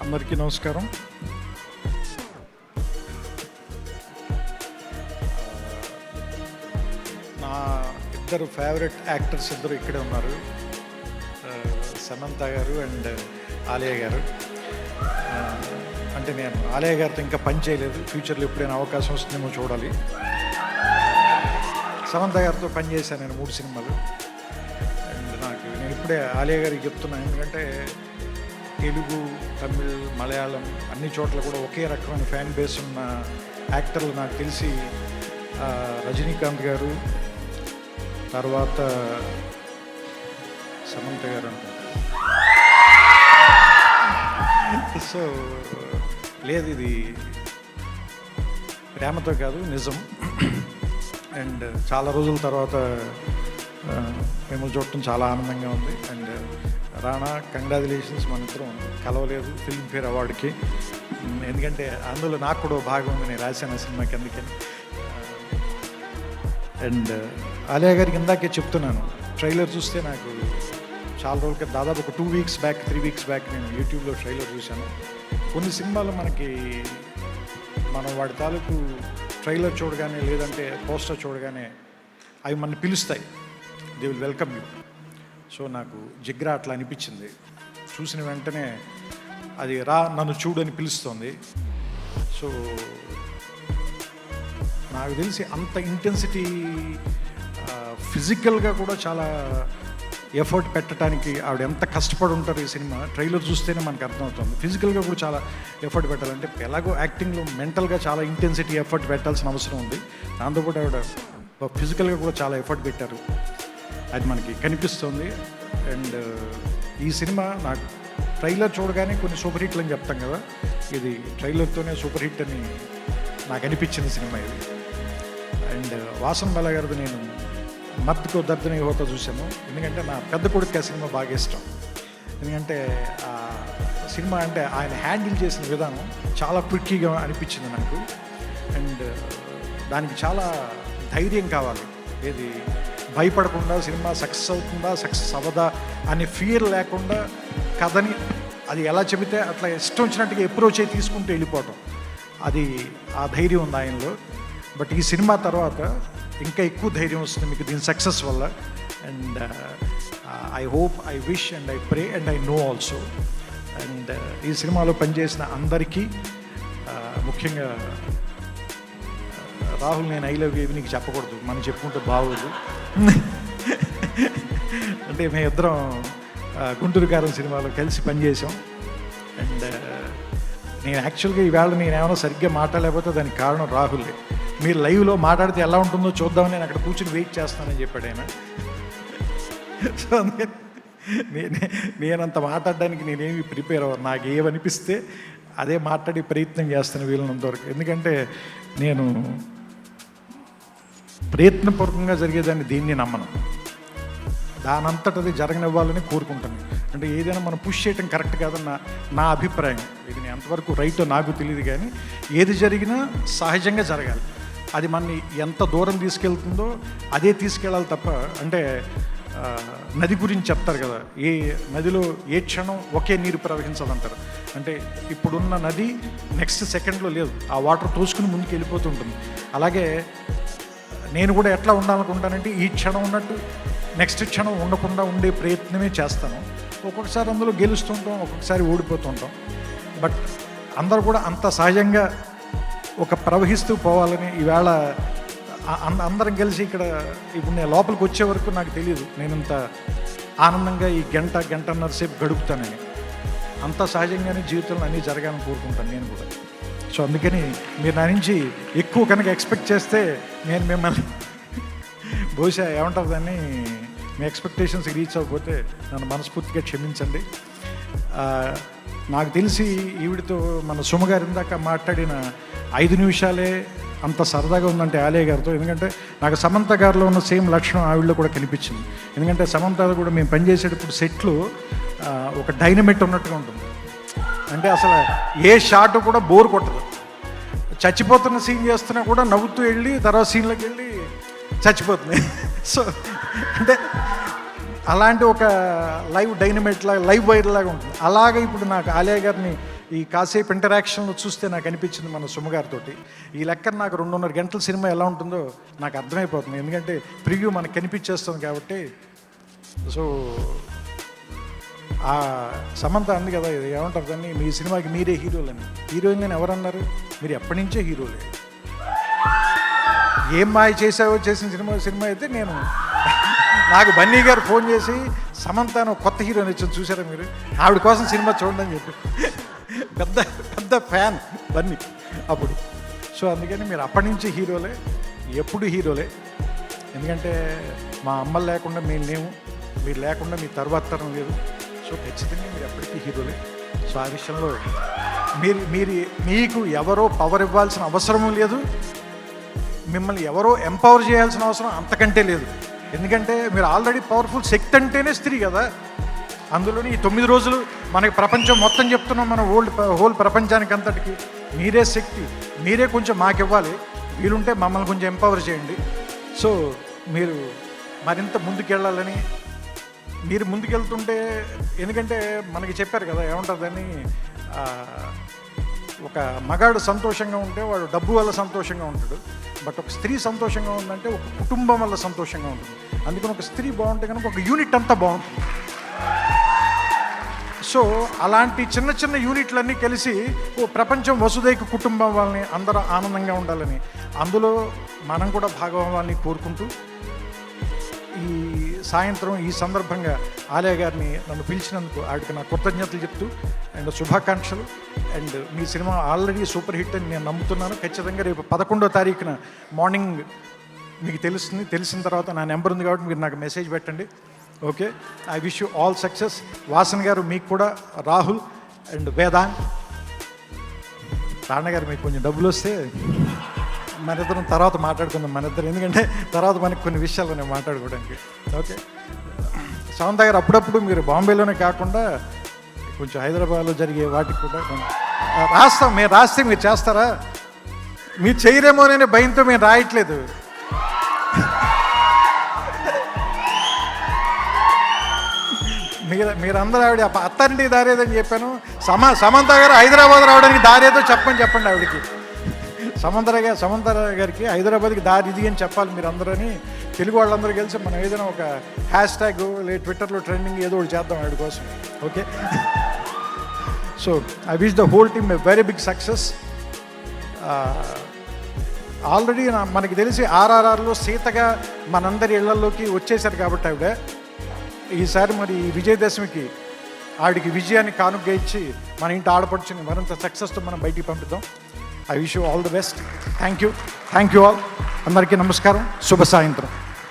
అందరికీ నమస్కారం. నా ఇద్దరు ఫేవరెట్ యాక్టర్స్ ఇద్దరు ఇక్కడే ఉన్నారు, సమంత గారు అండ్ ఆలియా గారు. అంటే నేను ఆలియా గారితో ఇంకా పని చేయలేదు, ఫ్యూచర్లో ఎప్పుడైనా అవకాశం వస్తుందేమో చూడాలి. సమంత గారితో పని చేశాను నేను 3 సినిమాలు. అండ్ నేను ఇప్పుడే ఆలియా గారికి చెప్తున్నాను, ఎందుకంటే తెలుగు, తమిళ్, మలయాళం అన్ని చోట్ల కూడా ఒకే రకమైన ఫ్యాన్ బేస్ ఉన్న యాక్టర్లు నాకు తెలిసి రజనీకాంత్ గారు, తర్వాత సమంత గారు అనుకుంటా. సో లేదు, ఇది ప్రేమతో కాదు, నిజం. అండ్ చాలా రోజుల తర్వాత మేము చూడటం చాలా ఆనందంగా ఉంది. And Rana, congratulations. మన ఇద్దరం కలవలేదు ఫిల్మ్ఫేర్ అవార్డుకి, ఎందుకంటే అందులో నాకు కూడా భాగం ఉంది, నేను రాశాను సినిమాకి, అందుకని. అండ్ ఆలియా గారికి ఇందాకే చెప్తున్నాను, ట్రైలర్ చూస్తే నాకు చాలా రోజులకి, దాదాపు ఒక 2 వీక్స్ బ్యాక్ 3 వీక్స్ బ్యాక్ నేను యూట్యూబ్లో ట్రైలర్ చూశాను. కొన్ని సినిమాలు మనం వాడి తాలూకు ట్రైలర్ చూడగానే, లేదంటే పోస్టర్ చూడగానే అవి మనల్ని పిలుస్తాయి, they will welcome you. So నాకు జిగ్రా అట్లా అనిపించింది. చూసిన వెంటనే అది నన్ను చూడు అని పిలుస్తుంది. సో నాకు తెలిసి అంత ఇంటెన్సిటీ, ఫిజికల్గా కూడా చాలా ఎఫర్ట్ పెట్టడానికి ఆవిడ ఎంత కష్టపడి ఉంటారు ఈ సినిమా ట్రైలర్ చూస్తేనే మనకు అర్థమవుతుంది. ఫిజికల్గా కూడా చాలా ఎఫర్ట్ పెట్టాలంటే, ఎలాగో యాక్టింగ్లో మెంటల్గా చాలా ఇంటెన్సిటీ ఎఫర్ట్ పెట్టాల్సిన అవసరం ఉంది, దాంతోపాటు ఆవిడ ఫిజికల్గా కూడా చాలా ఎఫర్ట్ పెట్టారు, అది మనకి కనిపిస్తుంది. అండ్ ఈ సినిమా నాకు ట్రైలర్ చూడగానే కొన్ని సూపర్ హిట్లు అని చెప్తాం కదా, ఇది ట్రైలర్తోనే సూపర్ హిట్ అని నాకు అనిపించింది సినిమా ఇది. అండ్ వాసన్ బాల గారిది నేను మత్తుకో దర్దనే హోతా చూశాను, ఎందుకంటే నా పెద్ద కొడుకు ఆ సినిమా బాగా ఇష్టం. ఎందుకంటే ఆ సినిమా అంటే ఆయన హ్యాండిల్ చేసిన విధానం చాలా ట్రిక్కీగా అనిపించింది నాకు. అండ్ దానికి చాలా ధైర్యం కావాలి, ఏది భయపడకుండా సినిమా సక్సెస్ అవుతుందా సక్సెస్ అవ్వదా అనే ఫియర్ లేకుండా కథని అది ఎలా చెబితే అట్లా ఇష్టం వచ్చినట్టుగా అప్రోచ్ అయి తీసుకుంటూ వెళ్ళిపోవటం, అది ఆ ధైర్యం ఉంది ఆయనలో. బట్ ఈ సినిమా తర్వాత ఇంకా ఎక్కువ ధైర్యం వస్తుంది మీకు దీని సక్సెస్ వల్ల. And I hope, I wish and I pray and I know also. And ఈ సినిమాలో పనిచేసిన అందరికీ, ముఖ్యంగా రాహుల్, నేను ఐ లవ్ యూ నీకు చెప్పకూడదు, మనం చెప్పుకుంటే బాగోదు. అంటే మేము ఇద్దరం గుంటూరు కారం సినిమాలో కలిసి పనిచేసాం. అండ్ నేను యాక్చువల్గా ఈవేళ నేను ఏమైనా సరిగ్గా మాట్లాడలేకపోతే దానికి కారణం రాహుల్. మీరు లైవ్లో మాట్లాడితే ఎలా ఉంటుందో చూద్దామని నేను అక్కడ కూర్చొని వెయిట్ చేస్తానని చెప్పాడు ఆయన. సో నేనంత మాట్లాడడానికి నేనేమి ప్రిపేర్ అవ్వను, నాకు ఏమనిపిస్తే అదే మాట్లాడి ప్రయత్నం చేస్తాను వీళ్ళనంతవరకు. ఎందుకంటే నేను ప్రయత్నపూర్వకంగా జరిగేదాన్ని దీన్ని నమ్మను, దానంతటది జరగనివ్వాలని కోరుకుంటాను. అంటే ఏదైనా మనం పుష్ చేయటం కరెక్ట్ కాదని నా అభిప్రాయం. ఇది నేను ఎంతవరకు రైటో నాకు తెలియదు, కానీ ఏది జరిగినా సహజంగా జరగాలి. అది మనని ఎంత దూరం తీసుకెళ్తుందో అదే తీసుకెళ్ళాలి తప్ప, అంటే నది గురించి చెప్తారు కదా, ఏ నదిలో ఏ క్షణం ఒకే నీరు ప్రవహించదంటారు. అంటే ఇప్పుడున్న నది నెక్స్ట్ సెకండ్లో లేదు, ఆ వాటర్ తోసుకుని ముందుకు వెళ్ళిపోతుంటుంది. అలాగే నేను కూడా ఎట్లా ఉండాలనుకుంటానంటే, ఈ క్షణం ఉన్నట్టు నెక్స్ట్ క్షణం ఉండకుండా ఉండే ప్రయత్నమే చేస్తాను. ఒక్కొక్కసారి అందులో గెలుస్తుంటాం, ఒక్కొక్కసారి ఓడిపోతుంటాం. బట్ అందరూ కూడా అంత సహజంగా ఒక ప్రవహిస్తూ పోవాలని ఈవేళ అందరం కలిసి ఇక్కడ ఇప్పుడు నేను లోపలికి వచ్చే వరకు నాకు తెలియదు నేను ఇంత ఆనందంగా ఈ గంటన్నర సేపు గడుపుతానని. అంత సహజంగానే జీవితంలో అన్నీ జరగాలని కోరుకుంటాను నేను కూడా. సో అందుకని మీరు నా నుంచి ఎక్కువ కనుక ఎక్స్పెక్ట్ చేస్తే నేను మిమ్మల్ని బహుశా ఏమంటారు దాన్ని, మీ ఎక్స్పెక్టేషన్స్కి రీచ్ అవ్వకపోతే నన్ను మనస్ఫూర్తిగా క్షమించండి. నాకు తెలిసి ఈవిడితో మన సుమగారి ఇందాక మాట్లాడిన 5 నిమిషాలే అంత సరదాగా ఉందంటే ఆలియా గారితో, ఎందుకంటే నాకు సమంత గారిలో ఉన్న సేమ్ లక్షణం ఆవిడలో కూడా కనిపించింది. ఎందుకంటే సమంత కూడా మేము పనిచేసేటప్పుడు సెట్లు ఒక డైనమిట్ ఉన్నట్టుగా ఉంటుంది. అంటే అసలు ఏ షాట్ కూడా బోర్ కొట్టదు, చచ్చిపోతున్న సీన్ చేస్తున్నా కూడా నవ్వుతూ వెళ్ళి తర్వాత సీన్లోకి వెళ్ళి చచ్చిపోతుంది. సో అంటే అలాంటి ఒక లైవ్ డైనమైట్ లాగా, లైవ్ వైర్ లాగా ఉంటుంది. అలాగే ఇప్పుడు నాకు ఆలియా గారిని ఈ కాసేపు ఇంటరాక్షన్లో చూస్తే నాకు అనిపించింది మన సుమగారితో, ఈ లెక్కన నాకు 2.5 గంటల సినిమా ఎలా ఉంటుందో నాకు అర్థమైపోతుంది. ఎందుకంటే ప్రివ్యూ మనకు కనిపించేస్తుంది కాబట్టి. సో ఆ సమంత అంది కదా, ఇది ఏమంటారు దాన్ని, మీ సినిమాకి మీరే హీరోలని. హీరోయిన్ అని ఎవరన్నారు? మీరు ఎప్పటి నుంచే హీరోలే. ఏం మాయ చేసావో చేసిన సినిమా అయితే నాకు బన్నీ గారు ఫోన్ చేసి సమంత అని కొత్త హీరోని వచ్చింది చూసారా మీరు, ఆవిడ కోసం సినిమా చూడండి అని చెప్పి పెద్ద పెద్ద ఫ్యాన్ బన్నీ అప్పుడు. సో అందుకని మీరు అప్పటి నుంచి హీరోలే, ఎప్పుడు హీరోలే. ఎందుకంటే మా అమ్మలు లేకుండా మేము లేము, మీరు లేకుండా మీ తర్వాత తరం లేదు. సో ఖచ్చితంగా మీరు ఎప్పటికీ హీరోలే. సో ఆ విషయంలో మీకు ఎవరో పవర్ ఇవ్వాల్సిన అవసరము లేదు, మిమ్మల్ని ఎవరో ఎంపవర్ చేయాల్సిన అవసరం అంతకంటే లేదు. ఎందుకంటే మీరు ఆల్రెడీ పవర్ఫుల్. శక్తి అంటేనే స్త్రీ కదా. అందులోని ఈ 9 రోజులు మనకి ప్రపంచం మొత్తం చెప్తున్నాం, మన హోల్ ప్రపంచానికి అంతటికి మీరే శక్తి, మీరే కొంచెం మాకు ఇవ్వాలి. వీలుంటే మమ్మల్ని కొంచెం ఎంపవర్ చేయండి. సో మీరు మరింత ముందుకెళ్ళాలని, మీరు ముందుకెళ్తుంటే, ఎందుకంటే మనకి చెప్పారు కదా ఏముంటుందని, ఒక మగాడు సంతోషంగా ఉంటే వాడు డబ్బు వల్ల సంతోషంగా ఉంటాడు, బట్ ఒక స్త్రీ సంతోషంగా ఉందంటే ఒక కుటుంబం వల్ల సంతోషంగా ఉంటుంది. అందుకని ఒక స్త్రీ బాగుంటే కనుక ఒక యూనిట్ అంతా బాగుంటుంది. సో అలాంటి చిన్న చిన్న యూనిట్లన్నీ కలిసి ప్రపంచం వసుదైక కుటుంబం వాళ్ళని అందరూ ఆనందంగా ఉండాలని, అందులో మనం కూడా భాగస్వామ్యాన్ని కోరుకుంటూ ఈ సాయంత్రం ఈ సందర్భంగా ఆలయ గారిని నన్ను పిలిచినందుకు ఆవిడకి నా కృతజ్ఞతలు చెప్తూ అండ్ శుభాకాంక్షలు. And me cinema already super hit అని నేను నమ్ముతున్నాను. ఖచ్చితంగా రేపు 11వ తారీఖున మార్నింగ్ మీకు తెలిసిన తర్వాత నా నెంబర్ ఉంది కాబట్టి మీరు నాకు మెసేజ్ పెట్టండి. Okay, I wish you all success. Vasan గారు మీకు కూడా, రాహుల్ అండ్ వేదాంత్, రాణగారు మీకు కొంచెం డబ్బులు వస్తే మనిద్దరం తర్వాత మాట్లాడుకుందాం మనిద్దరం, ఎందుకంటే తర్వాత మనకి కొన్ని విషయాలు నేను మాట్లాడుకోవడానికి. ఓకే, సమంత గారు అప్పుడప్పుడు మీరు బాంబేలోనే కాకుండా కొంచెం హైదరాబాద్లో జరిగే వాటికి కూడా రాస్తాం. మీరు రాస్తే మీరు చేస్తారా? మీరు చేయరేమోననే భయంతో మేము రాయట్లేదు. మీరందరూ ఆవిడ అత్తంటి దారేదని చెప్పాను. సమంత గారు హైదరాబాద్ రావడానికి దారేదో చెప్పండి ఆవిడకి. సమంత గారికి హైదరాబాద్కి దారి ఇది అని చెప్పాలి మీరు అందరని. తెలుగు వాళ్ళందరూ కలిసి మనం ఏదైనా ఒక హ్యాష్ ట్యాగ్ లేదా ట్విట్టర్లో ట్రెండింగ్ ఏదో ఒకటి చేద్దాం ఆవిడ కోసం. Okay, so I wish the whole team a very big success. Already మనకి తెలిసి RRRలో సీతగా మనందరి ఇళ్లలోకి వచ్చేసారు కాబట్టి ఆవిడ ఈసారి మరి విజయదశమికి ఆవిడికి విజయాన్ని కానుక ఇచ్చి మన ఇంటి ఆడపడుచుని మరింత సక్సెస్తో మనం బయటికి పంపిద్దాం. I wish you all the best. Thank you all. అందరికీ నమస్కారం. శుభ సాయంత్రం.